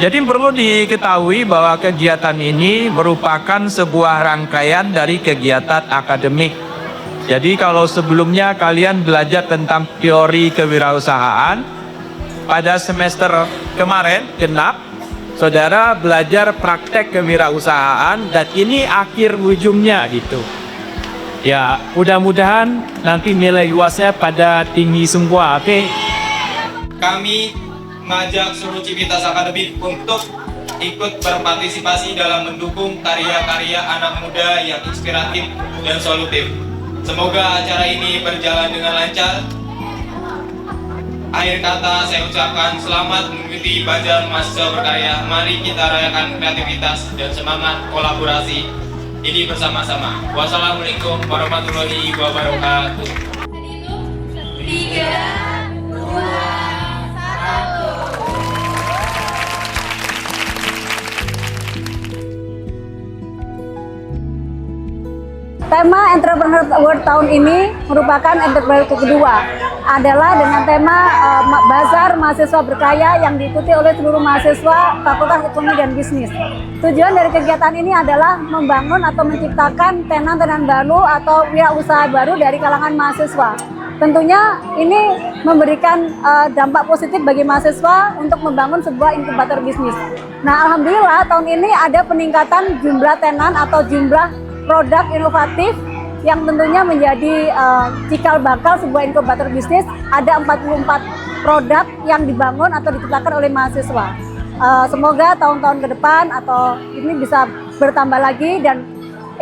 Jadi perlu diketahui bahwa kegiatan ini merupakan sebuah rangkaian dari kegiatan akademik. Jadi kalau sebelumnya kalian belajar tentang teori kewirausahaan, pada semester kemarin genap, saudara belajar praktek kewirausahaan dan ini akhir ujungnya gitu. Ya, mudah-mudahan nanti nilai UASnya pada tinggi semua, oke? Kami mengajak seluruh Civitas Akademik untuk ikut berpartisipasi dalam mendukung karya-karya anak muda yang inspiratif dan solutif. Semoga acara ini berjalan dengan lancar. Akhir kata saya ucapkan selamat mengikuti Bazar Mahasiswa Berkarya. Mari kita rayakan kreativitas dan semangat kolaborasi ini bersama-sama. Wassalamualaikum warahmatullahi wabarakatuh. 3, 2, 1. Tema Entrepreneur Award tahun ini merupakan entrepreneur kedua, adalah dengan tema Bazar Mahasiswa Berkarya yang diikuti oleh seluruh mahasiswa Fakultas Ekonomi dan Bisnis. Tujuan dari kegiatan ini adalah membangun atau menciptakan tenan-tenan baru atau wirausaha baru dari kalangan mahasiswa. Tentunya ini memberikan dampak positif bagi mahasiswa untuk membangun sebuah inkubator bisnis. Nah, alhamdulillah tahun ini ada peningkatan jumlah tenan atau jumlah produk inovatif yang tentunya menjadi cikal bakal sebuah inkubator bisnis. Ada 44 produk yang dibangun atau diciptakan oleh mahasiswa. Semoga tahun-tahun ke depan atau ini bisa bertambah lagi dan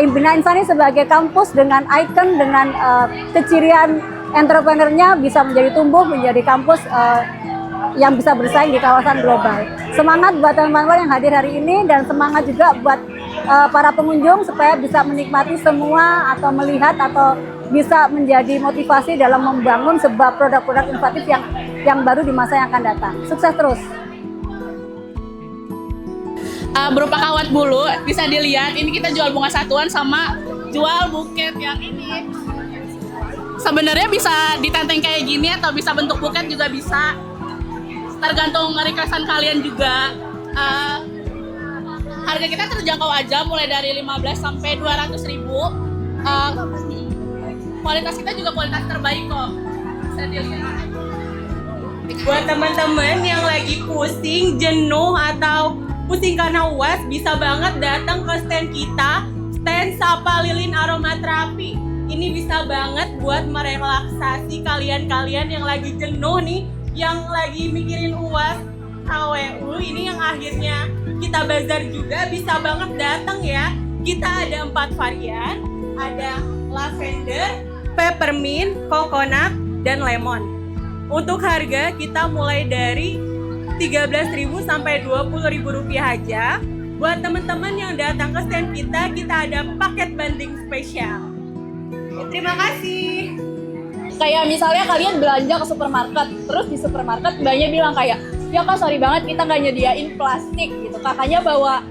Bina Insani sebagai kampus dengan ikon, dengan kecirian entrepreneurnya bisa menjadi tumbuh menjadi kampus yang bisa bersaing di kawasan global. Semangat buat teman-teman yang hadir hari ini dan semangat juga buat para pengunjung supaya bisa menikmati semua atau melihat atau bisa menjadi motivasi dalam membangun sebuah produk-produk inovatif yang baru di masa yang akan datang. Sukses terus. Berupa kawat bulu, bisa dilihat ini kita jual bunga satuan sama jual buket yang ini. Sebenarnya bisa ditenteng kayak gini atau bisa bentuk buket juga bisa. Tergantung requestan kalian juga. Harga kita terjangkau aja, mulai dari 15 sampai 200 ribu. Kualitas kita juga kualitas terbaik kok. Bisa dilihat. Buat teman-teman yang lagi pusing, jenuh, atau pusing karena UAS, bisa banget datang ke stand kita, stand Sapa Lilin Aromaterapi. Ini bisa banget buat merelaksasi kalian-kalian yang lagi jenuh nih, yang lagi mikirin UAS, KWU ini yang akhirnya kita bazar juga, bisa banget datang ya. Kita ada 4 varian, ada lavender, peppermint, coconut, dan lemon. Untuk harga kita mulai dari 13.000 sampai 20.000 rupiah aja. Buat teman-teman yang datang ke stand kita ada paket banding spesial. Terima kasih. Kayak misalnya kalian belanja ke supermarket, terus di supermarket mbaknya bilang kayak, ya kak sorry banget kita nggak nyediain plastik gitu, kakaknya bawa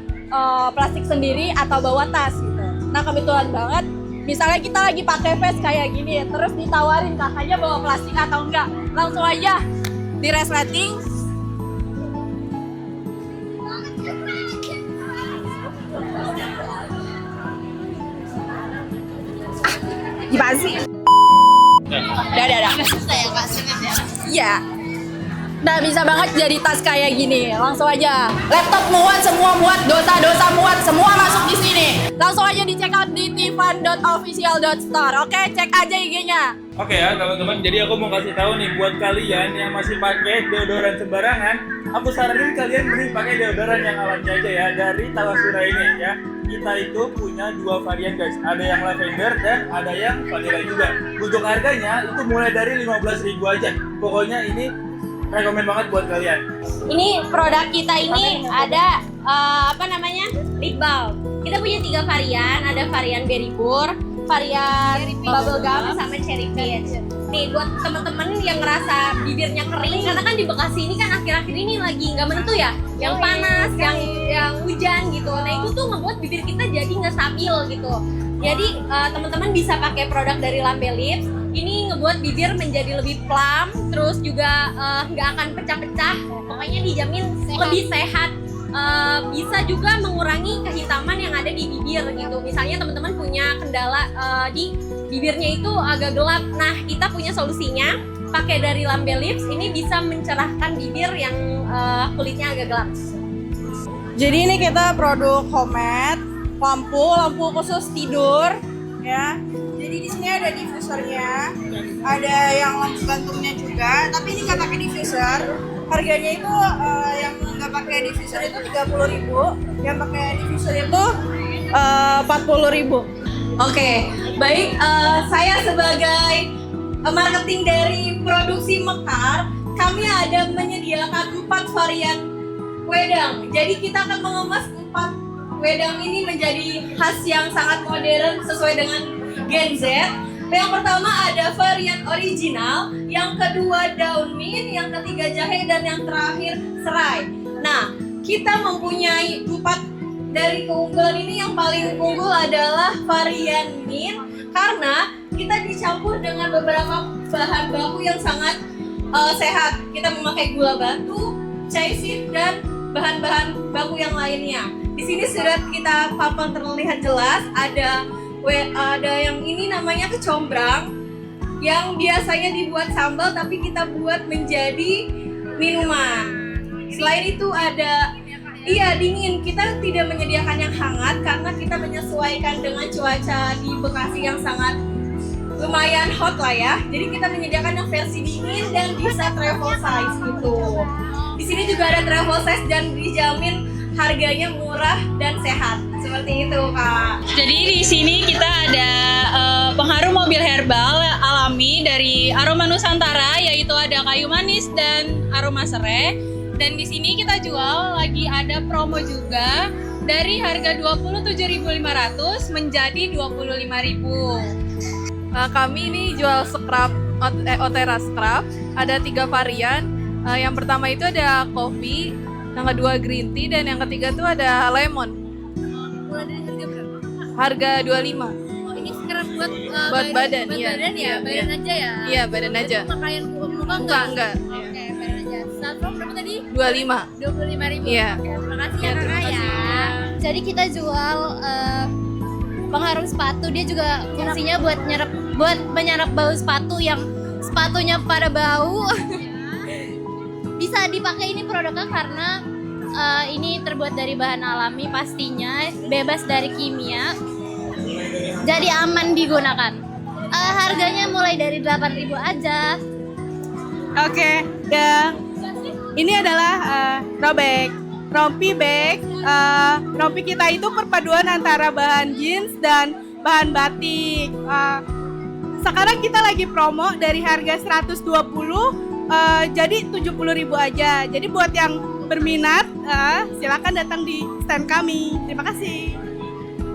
plastik sendiri atau bawa tas gitu. Nah kebetulan banget, misalnya kita lagi pakai vest kayak gini, terus ditawarin kakaknya bawa plastik atau enggak, langsung aja di resleting. Gimana sih? Udah. Iya. Nah bisa banget jadi tas kayak gini, langsung aja. Laptop muat, semua muat, dosa-dosa muat, semua masuk di sini. Langsung aja di check out di tivan.official.store. Oke, cek aja IG-nya. Oke ya teman-teman, jadi aku mau kasih tahu nih buat kalian yang masih pakai deodoran sembarangan, aku saranin kalian mending pakai deodoran yang alami aja ya, dari Tawasura ini ya. Kita itu punya 2 varian guys, ada yang lavender dan ada yang vanilla juga. Untuk harganya itu mulai dari 15.000 aja. Pokoknya ini rekomen banget buat kalian. Ini produk kita ini ada lip balm. Kita punya 3 varian, ada varian berry bur, varian bubble gum sama cherry peach. Nih buat temen-temen yang ngerasa bibirnya kering, karena kan di Bekasi ini kan akhir-akhir ini lagi nggak menentu ya, yang panas, yang hujan gitu. Nah itu tuh ngebuat bibir kita jadi nggak stabil gitu. Jadi teman-teman bisa pakai produk dari Lambe Lips. Ini ngebuat bibir menjadi lebih plump, terus juga nggak akan pecah-pecah. Pokoknya dijamin lebih sehat bisa juga mengurangi kehitaman yang ada di bibir gitu. Misalnya teman-teman punya kendala di bibirnya itu agak gelap. Nah, kita punya solusinya. Pakai dari Lambe Lips ini bisa mencerahkan bibir yang kulitnya agak gelap. Jadi ini kita produk homemade, lampu khusus tidur, ya. Jadi di sini ada diffusernya, ada yang lampu gantungnya juga. Tapi ini nggak pakai diffuser. Harganya itu yang nggak pakai diffuser itu 30.000, yang pakai diffuser itu 40.000. Oke, baik. Saya sebagai marketing dari produksi Mekar, kami ada menyediakan 4 varian wedang. Jadi kita akan mengemas 4 wedang ini menjadi khas yang sangat modern sesuai dengan Gen Z. Yang pertama ada varian original, yang kedua daun mint, yang ketiga jahe, dan yang terakhir serai. Nah, kita mempunyai 4 dari keunggulan ini. Yang paling unggul adalah varian mint karena kita dicampur dengan beberapa bahan baku yang sangat sehat. Kita memakai gula batu, chai dan bahan-bahan baku yang lainnya. Di sini sudah kita papan terlihat jelas ada yang ini namanya kecombrang yang biasanya dibuat sambal tapi kita buat menjadi minuman. Selain itu ada dingin. Kita tidak menyediakan yang hangat karena kita menyesuaikan dengan cuaca di Bekasi yang sangat lumayan hot lah ya. Jadi kita menyediakan yang versi dingin dan bisa travel size gitu. Di sini juga ada travel size dan dijamin harganya murah dan sehat. Seperti itu, Kak. Jadi di sini kita ada pengharum mobil herbal alami dari Aroma Nusantara, yaitu ada kayu manis dan aroma serai. Dan di sini kita jual lagi ada promo juga dari harga 27.500 menjadi 25.000. Kami ini jual scrub, Otera scrub, ada 3 varian. Yang pertama itu ada coffee, yang kedua green tea, dan yang ketiga tuh ada lemon. Mulai dari harga berapa? Harga 25. Ini scrub Buat badan, iya. badan ya? Badan aja ya? Iya, badan aja. Itu pakaian muka Enggak. Oke, badan aja. Saffron berapa tadi? 25. 25.000. Iya. Oke, terima kasih ya, Iya, terima Kakak ya. kasih. Jadi kita jual pengharum sepatu. Dia juga fungsinya buat menyerap bau sepatu yang sepatunya pada bau. Bisa dipakai ini produknya karena ini terbuat dari bahan alami pastinya, bebas dari kimia, jadi aman digunakan. Harganya mulai dari 8.000 aja. Oke, ya. Ini adalah rompi bag. Rompi kita itu perpaduan antara bahan jeans dan bahan batik. Sekarang kita lagi promo dari harga 120 jadi 70.000 aja. Jadi buat yang berminat silakan datang di stand kami. Terima kasih.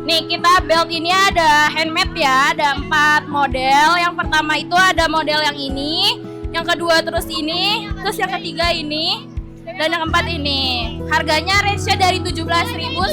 Nih kita belt ini ada handmade ya, ada 4 model. Yang pertama itu ada model yang ini, yang kedua terus ini, terus yang ketiga ini, dan yang keempat ini. Harganya range-nya dari 17.000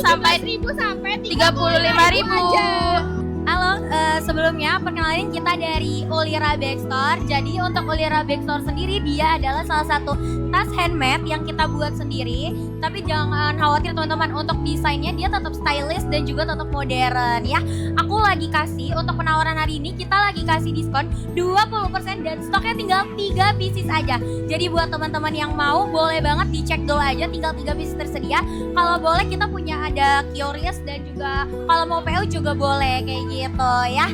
sampai 35.000. Halo, sebelumnya perkenalin kita dari Ulira Bag Store. Jadi untuk Ulira Bag Store sendiri dia adalah salah satu tas handmade yang kita buat sendiri. Tapi jangan khawatir teman-teman, untuk desainnya dia tetap stylish dan juga tetap modern ya. Aku lagi kasih untuk penawaran hari ini, kita lagi kasih diskon 20% dan stoknya tinggal 3 pieces aja. Jadi buat teman-teman yang mau boleh banget dicek dulu aja, tinggal 3 pieces tersedia. Kalau boleh kita punya ada Curious dan juga kalau mau PO juga boleh kayak gitu ya.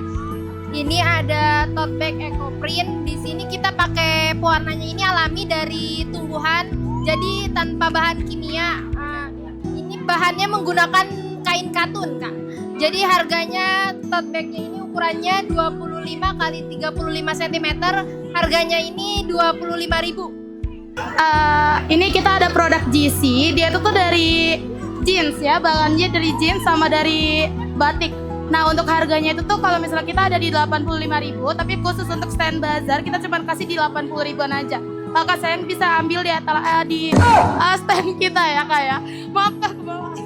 Ini ada tote bag eco print. Di sini kita pakai pewarnanya ini alami dari tumbuhan, jadi tanpa bahan kimia. Ini bahannya menggunakan kain katun, Kak. Jadi harganya tote bagnya ini ukurannya 25 x 35 cm. Harganya ini 25.000. Ini kita ada produk GC. Dia tuh dari jeans ya, bahannya dari jeans sama dari batik. Nah untuk harganya itu tuh kalau misalnya kita ada di 85.000, tapi khusus untuk stand bazar kita cuma kasih di 80.000-an aja. Kakak saya bisa ambil di stand kita ya Kak ya. Maaf Kak, ke bawah.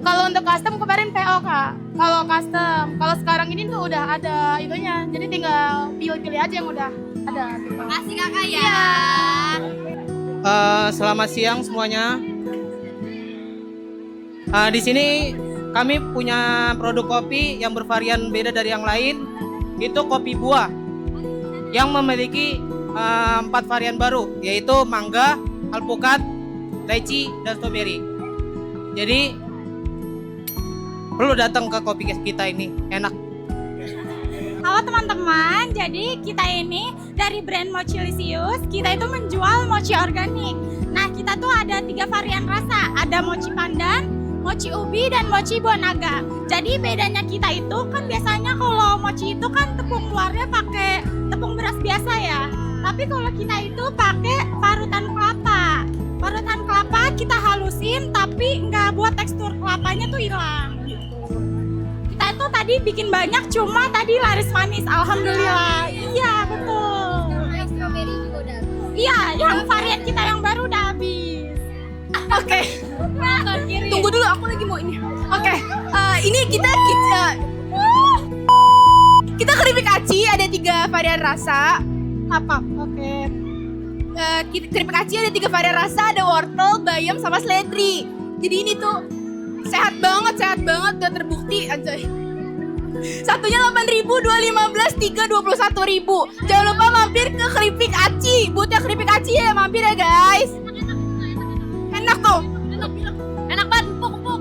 Kalau untuk custom kemarin PO Kak. Kalau custom, kalau sekarang ini tuh udah ada itunya. Jadi tinggal pilih-pilih aja yang udah ada. Terima kasih Kakak ya. Selamat siang semuanya. Di sini kami punya produk kopi yang bervarian beda dari yang lain. Itu kopi buah yang memiliki 4 varian baru, yaitu mangga, alpukat, leci, dan strawberry. Jadi perlu datang ke kopi kita ini, enak. Halo teman-teman, jadi kita ini dari brand Mochilicious, kita itu menjual mochi organik. Nah, kita tuh ada 3 varian rasa, ada mochi pandan, mochi ubi, dan mochi buah naga. Jadi bedanya kita itu kan biasanya kalau mochi itu kan tepung luarnya pakai tepung beras biasa ya. Tapi kalau kita itu pakai parutan kelapa. Parutan kelapa kita halusin tapi nggak buat tekstur kelapanya tuh hilang. Kita itu tadi bikin banyak, cuma tadi laris manis, alhamdulillah. Iya betul. Strawberry juga udah. Iya, yang varian kita yang baru udah habis. Oke. Tunggu dulu, aku lagi mau ini. Oke, ini kita keripik aci ada 3 varian rasa. Apa? Oke. Keripik aci ada 3 varian rasa, ada wortel, bayam, sama seledri. Jadi ini tuh sehat banget, udah terbukti anjay. Satunya 8.000, 2.15, 3 21.000. Jangan lupa mampir ke keripik aci. Buatnya keripik aci ya, mampir ya guys. Enak tuh. Enak banget, empuk-empuk.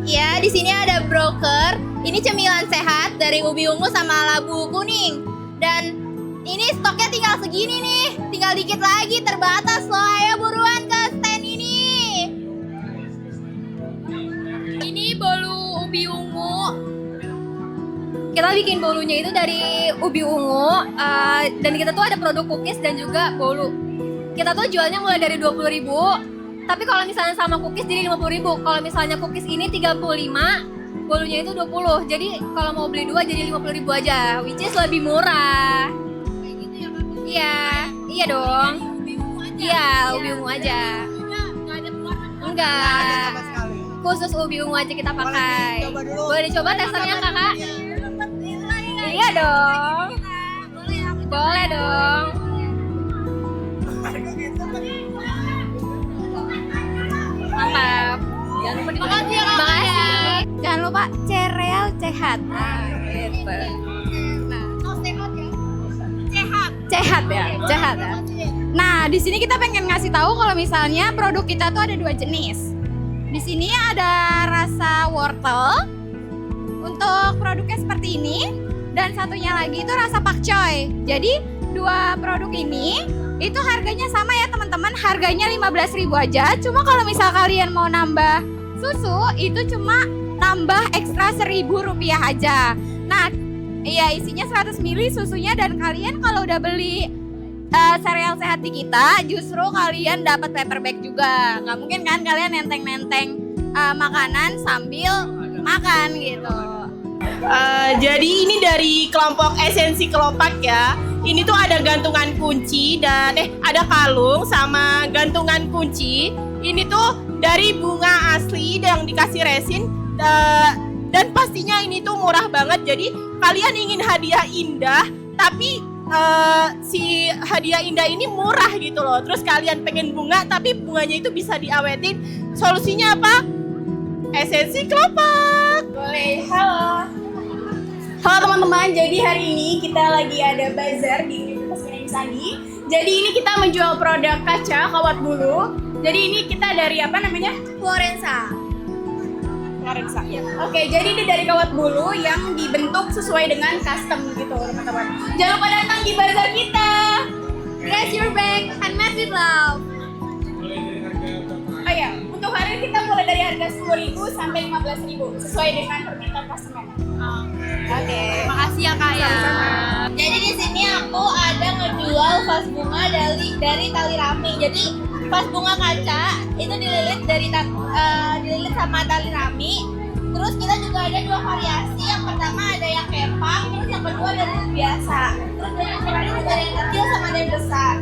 Ya, di sini ada broker. Ini cemilan sehat dari ubi ungu sama labu kuning. Dan ini stoknya tinggal segini nih. Tinggal dikit lagi, terbatas loh. Ayo buruan ke stand ini. Ini bolu ubi ungu. Kita bikin bolunya itu dari ubi ungu. Dan kita tuh ada produk cookies dan juga bolu. Kita tuh jualnya mulai dari 20.000. Tapi kalau misalnya sama cookies jadi 50.000. Kalau misalnya cookies ini 35, bolunya itu 20. Jadi kalau mau beli 2 jadi 50.000 aja, which is lebih murah. Kayak gitu ya Kak? Iya dong. Iya, ubi ungu aja. Enggak. Khusus ubi ungu aja kita pakai. Boleh dicoba testernya Kakak? Iya dong. Boleh dong. Mantap. Jangan lupa makasih ya Kak. Makasih. Jangan lupa cereal sehat. Nah, gitu. Nah, sehat ya. Nah, di sini kita pengen ngasih tahu kalau misalnya produk kita tuh ada 2 jenis. Di sini ada rasa wortel untuk produknya seperti ini, dan satunya lagi itu rasa pakcoy. Jadi 2 produk ini itu harganya sama ya teman-teman, harganya 15.000 aja. Cuma kalau misal kalian mau nambah susu itu cuma nambah ekstra Rp1.000 aja. Nah, iya isinya 100 ml susunya, dan kalian kalau udah beli sereal sehat di kita justru kalian dapat paper bag juga. Nggak mungkin kan kalian nenteng-nenteng makanan sambil makan gitu. Jadi ini dari kelompok Esensi Kelopak ya. Ini tuh ada gantungan kunci dan ada kalung sama gantungan kunci. Ini tuh dari bunga asli yang dikasih resin dan pastinya ini tuh murah banget. Jadi kalian ingin hadiah indah tapi si hadiah indah ini murah gitu loh. Terus kalian pengen bunga tapi bunganya itu bisa diawetin. Solusinya apa? Esensi Kelopak. Boleh, Halo teman-teman, jadi hari ini kita lagi ada bazar di Universitas Kiai Sandi. Jadi ini kita menjual produk kaca kawat bulu. Jadi ini kita dari apa namanya? Florensa. Ya. Oke, jadi ini dari kawat bulu yang dibentuk sesuai dengan custom gitu teman-teman. Jangan lupa datang di bazar kita. Raise your bag, handmade with love. Oh ya, untuk hari ini kita mulai dari harga 10.000 sampai 15.000 sesuai dengan permintaan customer. Oke, makasih ya Kak ya. Jadi di sini aku ada ngejual vas bunga dari tali rami. Jadi vas bunga kaca itu dililit dililit sama tali rami. Terus kita juga ada 2 variasi. Yang pertama ada yang kepang, terus yang kedua ada yang biasa. Terus dari ukurannya juga ada yang kecil sama ada yang besar.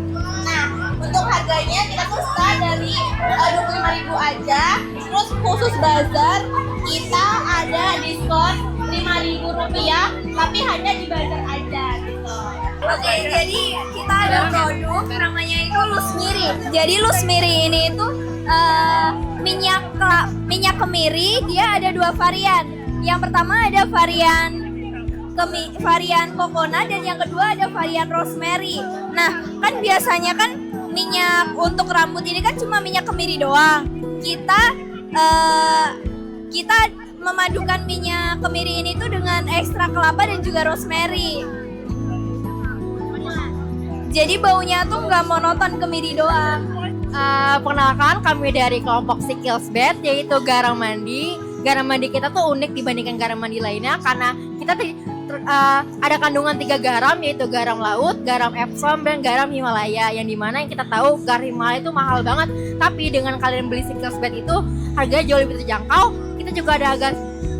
Nah, untuk harganya kita tuh start dari 25.000 aja. Terus khusus bazar kita ada diskon Rp5.000, tapi hanya di bazar aja gitu. Oke, jadi kita ada produk namanya itu Lusmiri. Jadi Lusmiri ini itu minyak kemiri, dia ada 2 varian. Yang pertama ada varian coconut dan yang kedua ada varian rosemary. Nah, kan biasanya kan minyak untuk rambut ini kan cuma minyak kemiri doang. Kita memadukan minyak kemiri ini tuh dengan ekstrak kelapa dan juga rosemary. Jadi baunya tuh nggak monoton kemiri doang. Perkenalkan, kami dari kelompok Sikilsbed, yaitu garam mandi. Garam mandi kita tuh unik dibandingkan garam mandi lainnya karena kita ada kandungan 3 garam, yaitu garam laut, garam Epsom, dan garam Himalaya. Yang dimana yang kita tahu garam Himalaya itu mahal banget, tapi dengan kalian beli Sikilsbed itu harganya jauh lebih terjangkau. Kita juga ada harga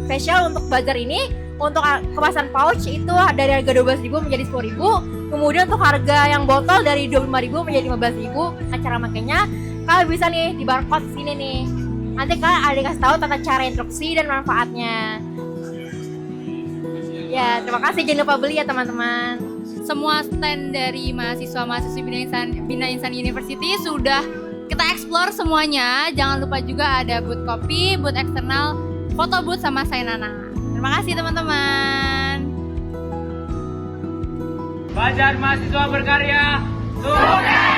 spesial untuk bazar ini. Untuk kemasan pouch itu dari harga 12.000 menjadi 10.000. Kemudian untuk harga yang botol dari 25.000 menjadi 15.000. Cara makanya kalian bisa nih di barcode sini nih. Nanti kalian ada kasih tahu tata cara instruksi dan manfaatnya. Ya, terima kasih, jangan lupa beli ya teman-teman. Semua stand dari mahasiswa-mahasiswi Bina Insan University sudah kita explore semuanya. Jangan lupa juga ada booth kopi, booth eksternal, foto booth sama saya Nana. Terima kasih teman-teman. Bazar Mahasiswa Berkarya. Sukses!